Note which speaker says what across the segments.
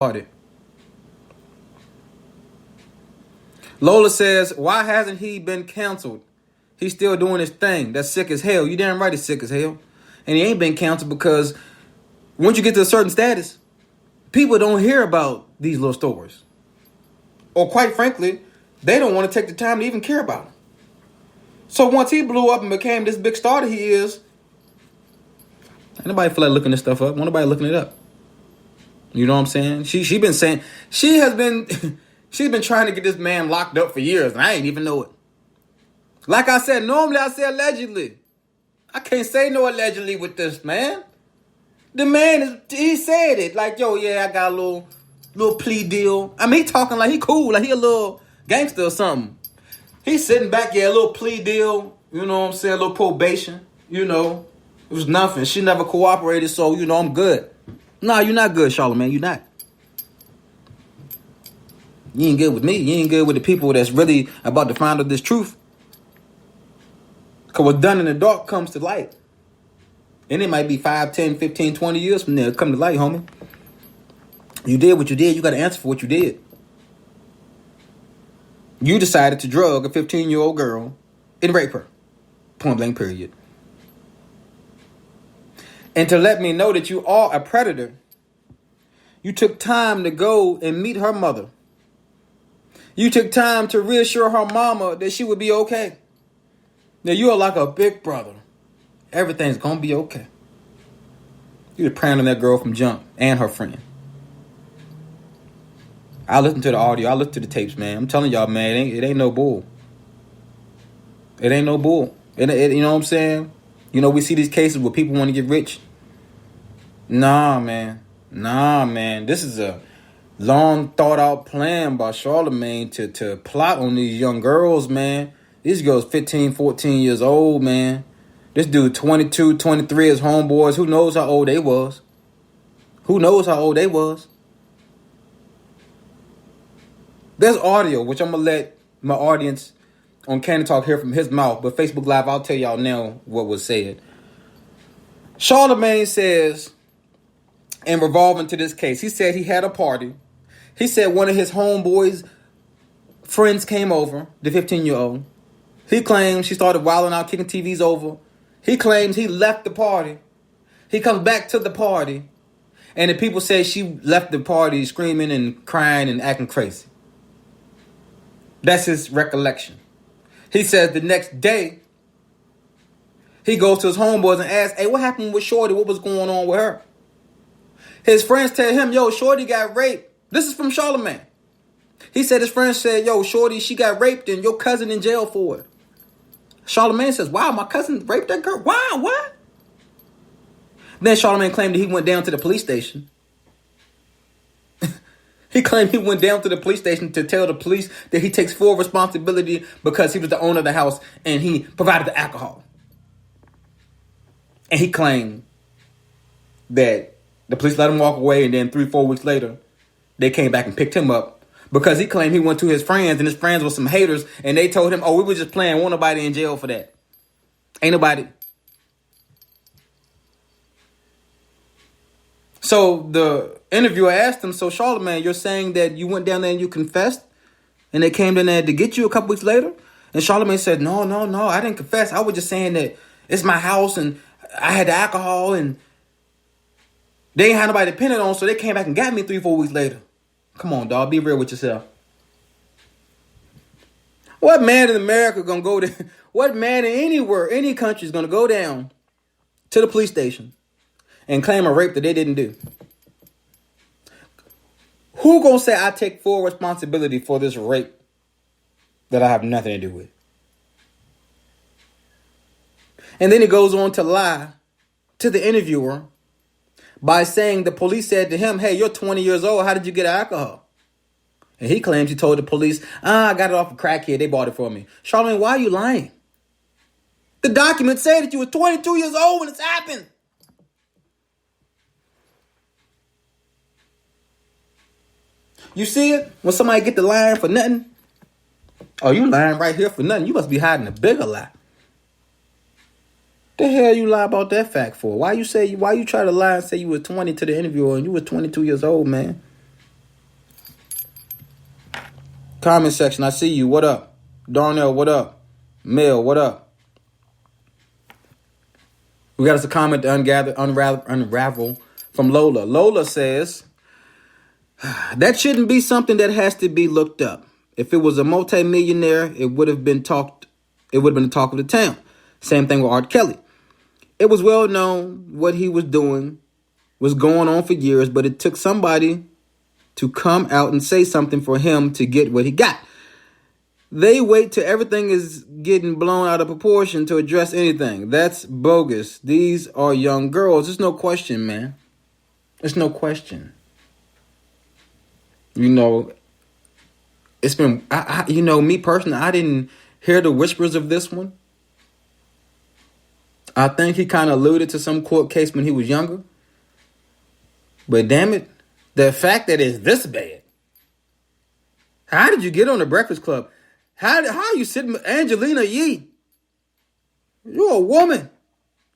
Speaker 1: Party. Lola says, why hasn't he been canceled? He's still doing his thing. That's sick as hell. You damn right it's sick as hell. And he ain't been canceled because once you get to a certain status, people don't hear about these little stories. Or quite frankly, they don't want to take the time to even care about them. So once he blew up and became this big star that he is, ain't nobody feel like looking this stuff up. Ain't nobody looking it up. You know what I'm saying? She's been trying to get this man locked up for years, and I ain't even know it. Like I said, normally I say allegedly. I can't say no allegedly with this man. The man he said it like, yo, yeah, I got a little plea deal. I mean, he talking like he cool, like he a little gangster or something. He's sitting back, yeah, a little plea deal. You know what I'm saying? A little probation. You know, it was nothing. She never cooperated, so you know I'm good. Nah, you're not good, Charlamagne. You're not. You ain't good with me. You ain't good with the people that's really about to find out this truth. Because what's done in the dark comes to light. And it might be 5, 10, 15, 20 years from there. It come to light, homie. You did what you did. You got to answer for what you did. You decided to drug a 15-year-old girl and rape her. Point blank, period. And to let me know that you are a predator, you took time to go and meet her mother. You took time to reassure her mama that she would be okay. Now you are like a big brother. Everything's going to be okay. You were preying on that girl from jump and her friend. I listened to the audio. I listened to the tapes, man. I'm telling y'all, man, it ain't no bull. It ain't no bull. You know what I'm saying? You know, we see these cases where people want to get rich. Nah, man. This is a long thought out plan by Charlamagne to plot on these young girls, man. These girls 15, 14 years old, man. This dude 22, 23, his homeboys. Who knows how old they was? There's audio, which I'm going to let my audience on Candid Talk hear from his mouth. But Facebook Live, I'll tell y'all now what was said. Charlamagne says, in revolving to this case, he said he had a party. He said one of his homeboys' friends came over, the 15-year-old. He claims she started wilding out, kicking TVs over. He claims he left the party. He comes back to the party. And the people say she left the party screaming and crying and acting crazy. That's his recollection. He says the next day, he goes to his homeboys and asks, hey, what happened with Shorty? What was going on with her? His friends tell him, yo, Shorty got raped. This is from Charlamagne. He said his friends said, yo, Shorty, she got raped and your cousin in jail for it. Charlamagne says, wow, my cousin raped that girl? Wow, what? Then Charlamagne claimed that he went down to the police station. He claimed he went down to the police station to tell the police that he takes full responsibility because he was the owner of the house and he provided the alcohol. And he claimed that the police let him walk away, and then 3-4 weeks later, they came back and picked him up because he claimed he went to his friends, and his friends were some haters, and they told him, oh, we were just playing. Won't nobody in jail for that. Ain't nobody. So the interviewer asked him, so Charlamagne, you're saying that you went down there and you confessed, and they came down there to get you a couple weeks later? And Charlamagne said, no, I didn't confess. I was just saying that it's my house, and I had the alcohol, and they ain't had nobody dependent on, so they came back and got me 3-4 weeks later. Come on, dog. Be real with yourself. What man in America gonna go to? What man in anywhere, any country is gonna go down to the police station and claim a rape that they didn't do? Who gonna say I take full responsibility for this rape that I have nothing to do with? And then he goes on to lie to the interviewer by saying the police said to him, hey, you're 20 years old. How did you get alcohol? And he claims he told the police, I got it off a crackhead. They bought it for me. Charlamagne, why are you lying? The documents say that you were 22 years old when this happened. You see it? When somebody get the lying for nothing? Oh, you lying right here for nothing. You must be hiding a bigger lie. The hell you lie about that fact for? Why you try to lie and say you were 20 to the interviewer and you were 22 years old, man? Comment section, I see you. What up? Darnell, what up? Mel, what up? We got us a comment to unravel from Lola. Lola says, that shouldn't be something that has to be looked up. If it was a multimillionaire, it would have been talked. It would have been the talk of the town. Same thing with R. Kelly. It was well known what he was doing was going on for years, but it took somebody to come out and say something for him to get what he got. They wait till everything is getting blown out of proportion to address anything. That's bogus. These are young girls. There's no question, man. There's no question. You know, it's been, me personally, I didn't hear the whispers of this one. I think he kind of alluded to some court case when he was younger. But damn it, the fact that it's this bad. How did you get on the Breakfast Club? How are you sitting with Angelina Yee? You're a woman.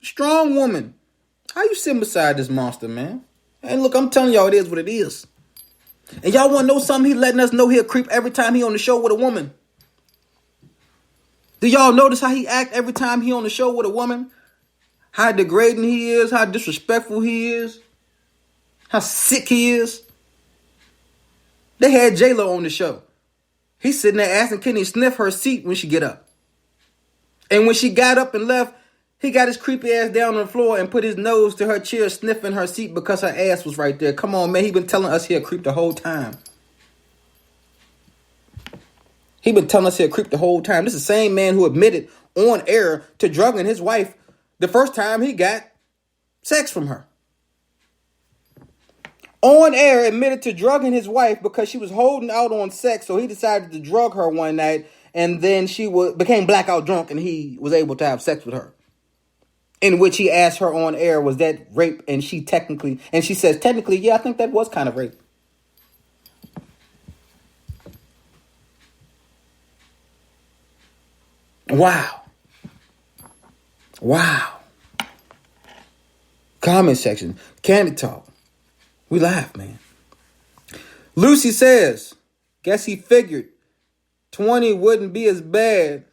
Speaker 1: Strong woman. How you sitting beside this monster, man? And look, I'm telling y'all, it is what it is. And y'all want to know something? He letting us know he'll creep every time he on the show with a woman. Do y'all notice how he act every time he on the show with a woman? How degrading he is, how disrespectful he is, how sick he is. They had J-Lo on the show. He's sitting there asking Kenny sniff her seat when she get up. And when she got up and left, he got his creepy ass down on the floor and put his nose to her chair sniffing her seat because her ass was right there. Come on, man. He been telling us he a creep the whole time. He been telling us he a creep the whole time. This is the same man who admitted on air to drugging his wife the first time he got sex from her. On air admitted to drugging his wife because she was holding out on sex, so he decided to drug her one night, and then she became blackout drunk, and he was able to have sex with her. In which he asked her on air, was that rape? And she says, technically, yeah, I think that was kind of rape. Wow. Comment section. Candid talk. We laugh, man. Lucy says, guess he figured 20 wouldn't be as bad.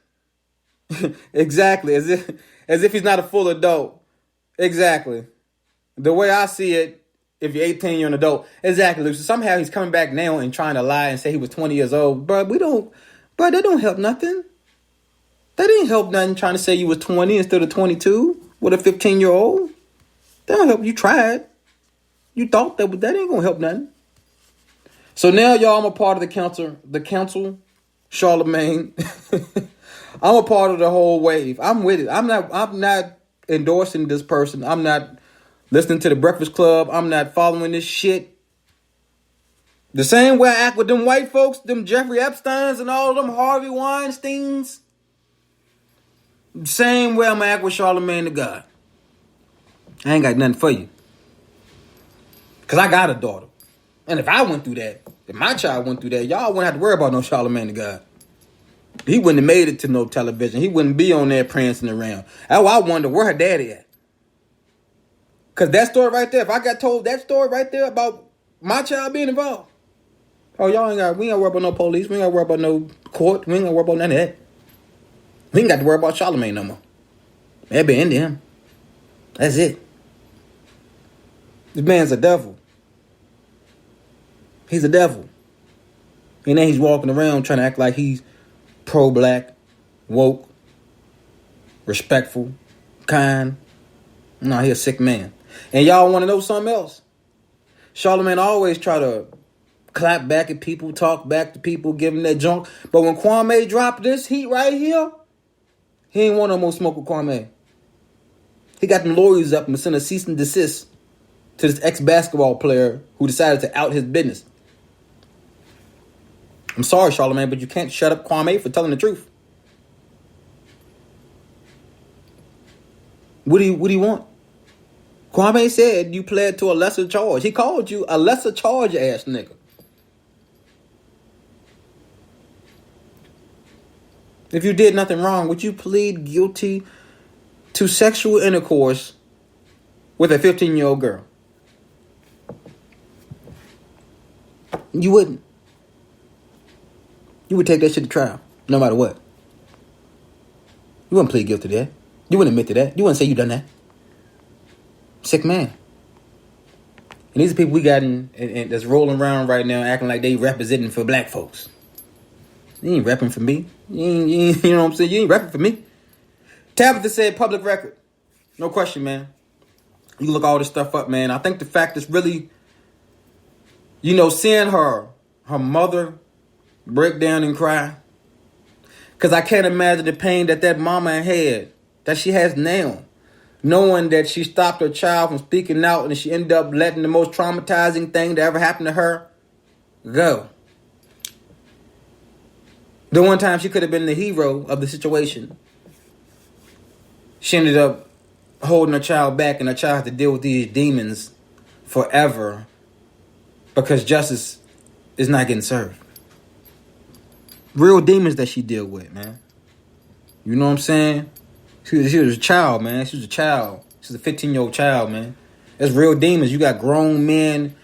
Speaker 1: Exactly. As if he's not a full adult. Exactly. The way I see it, if you're 18, you're an adult. Exactly, Lucy. Somehow he's coming back now and trying to lie and say he was 20 years old. But that don't help nothing. That ain't help nothing trying to say you was 20 instead of 22 with a 15-year-old. That don't help. You tried. You thought that ain't gonna help nothing. So now, y'all, I'm a part of the council, Charlamagne. I'm a part of the whole wave. I'm with it. I'm not endorsing this person. I'm not listening to the Breakfast Club. I'm not following this shit. The same way I act with them white folks, them Jeffrey Epsteins and all them Harvey Weinsteins. Same way I'm gonna act with Charlamagne the God. I ain't got nothing for you. Because I got a daughter. And if I went through that, if my child went through that, y'all wouldn't have to worry about no Charlamagne the God. He wouldn't have made it to no television. He wouldn't be on there prancing around. I wonder where her daddy at. Because that story right there, if I got told that story right there about my child being involved. Oh, we ain't got to worry about no police. We ain't got to worry about no court. We ain't got to worry about none of that. We ain't got to worry about Charlamagne no more. That be into him. That's it. This man's a devil. He's a devil. And then he's walking around trying to act like he's pro-black, woke, respectful, kind. No, he's a sick man. And y'all want to know something else? Charlamagne always try to clap back at people, talk back to people, give them that junk. But when Kwame dropped this heat right here, he ain't want no more smoke with Kwame. He got them lawyers up and sent a cease and desist to this ex-basketball player who decided to out his business. I'm sorry, Charlamagne, but you can't shut up Kwame for telling the truth. What do you want? Kwame said you pled to a lesser charge. He called you a lesser charge ass nigga. If you did nothing wrong, would you plead guilty to sexual intercourse with a 15-year-old girl? You wouldn't. You would take that shit to trial, no matter what. You wouldn't plead guilty to that. You wouldn't admit to that. You wouldn't say you done that. Sick man. And these are people we got in that's rolling around right now acting like they representing for black folks. You ain't repping for me. You know what I'm saying? You ain't repping for me. Tabitha said public record. No question, man. You look all this stuff up, man. I think the fact is really, seeing her mother break down and cry. Because I can't imagine the pain that mama had, that she has now. Knowing that she stopped her child from speaking out and she ended up letting the most traumatizing thing that ever happened to her go. The one time she could have been the hero of the situation, she ended up holding her child back, and her child had to deal with these demons forever because justice is not getting served. Real demons that she dealt with, man. You know what I'm saying? She was a child, man. She was a child. She's a 15-year-old child, man. That's real demons. You got grown men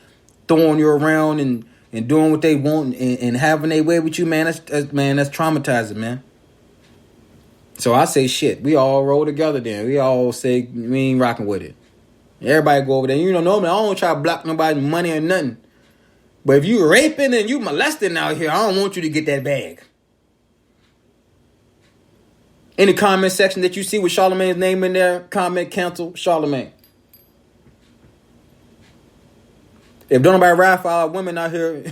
Speaker 1: throwing you around and doing what they want and having their way with you, man. That's traumatizing, man. So I say shit. We all roll together then. We all say we ain't rocking with it. Everybody go over there. Normally I don't try to block nobody's money or nothing. But if you raping and you molesting out here, I don't want you to get that bag. In the comment section that you see with Charlamagne's name in there, comment, cancel Charlamagne. If don't nobody ride for our women out here,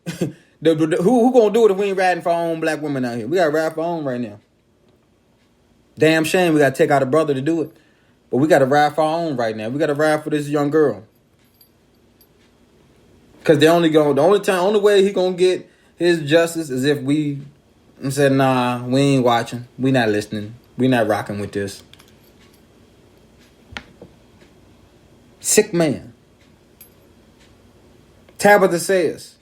Speaker 1: who gonna do it if we ain't riding for our own black women out here? We gotta ride for our own right now. Damn shame we gotta take out a brother to do it. But we gotta ride for our own right now. We gotta ride for this young girl. Cause the only way he gonna get his justice is if we said, nah, we ain't watching. We not listening. We not rocking with this. Sick man. Tabitha says,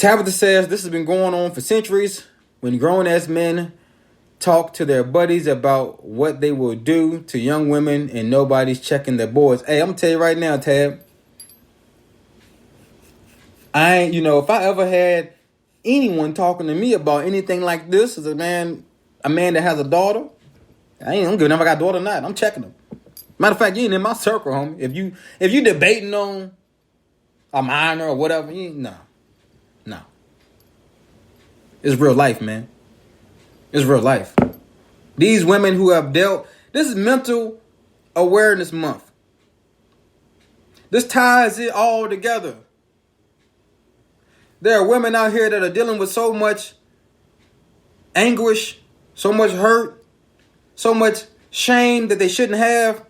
Speaker 1: this has been going on for centuries when grown-ass men talk to their buddies about what they will do to young women and nobody's checking their boys. Hey, I'm going to tell you right now, Tab. If I ever had anyone talking to me about anything like this as a man that has a daughter, I'm giving them I got a daughter or not. I'm checking them. Matter of fact, you ain't in my circle, homie. If you debating on a minor or whatever, no. It's real life, man. It's real life. These women who have this is Mental Awareness Month. This ties it all together. There are women out here that are dealing with so much anguish, so much hurt, so much shame that they shouldn't have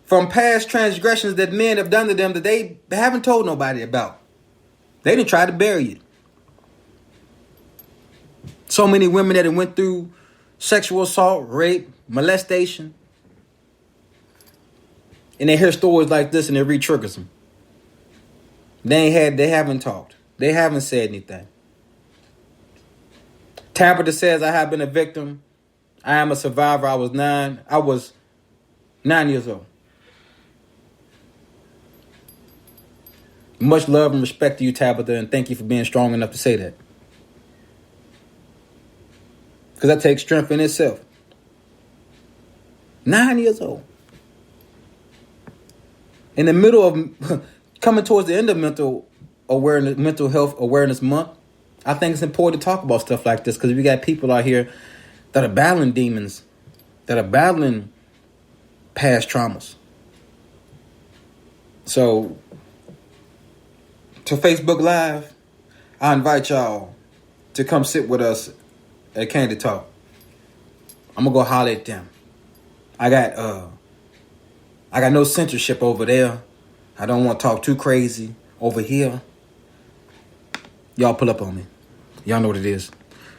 Speaker 1: from past transgressions that men have done to them that they haven't told nobody about. They didn't try to bury it. So many women that have went through sexual assault, rape, molestation, and they hear stories like this and it re-triggers them. They haven't talked. They haven't said anything. Tabitha says, I have been a victim. I am a survivor. I was 9 years old. Much love and respect to you, Tabitha, and thank you for being strong enough to say that. Because that takes strength in itself. 9 years old. In the middle of coming towards the end of mental health awareness month, I think it's important to talk about stuff like this because we got people out here that are battling demons, that are battling past traumas. So, to Facebook Live, I invite y'all to come sit with us at Candid Talk. I'm gonna go holler at them. I got no censorship over there. I don't want to talk too crazy over here. Y'all pull up on me. Y'all know what it is.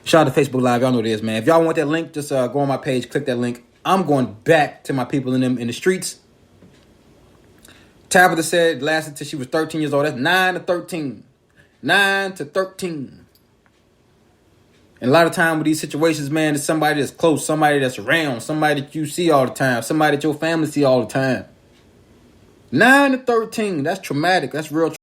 Speaker 1: Shout out to Facebook Live. Y'all know what it is, man. If y'all want that link, just go on my page, click that link. I'm going back to my people in the streets. Tabitha said it lasted until she was 13 years old. That's 9 to 13. 9 to 13. And a lot of time with these situations, man, it's somebody that's close, somebody that's around, somebody that you see all the time, somebody that your family see all the time. 9 to 13, that's traumatic. That's real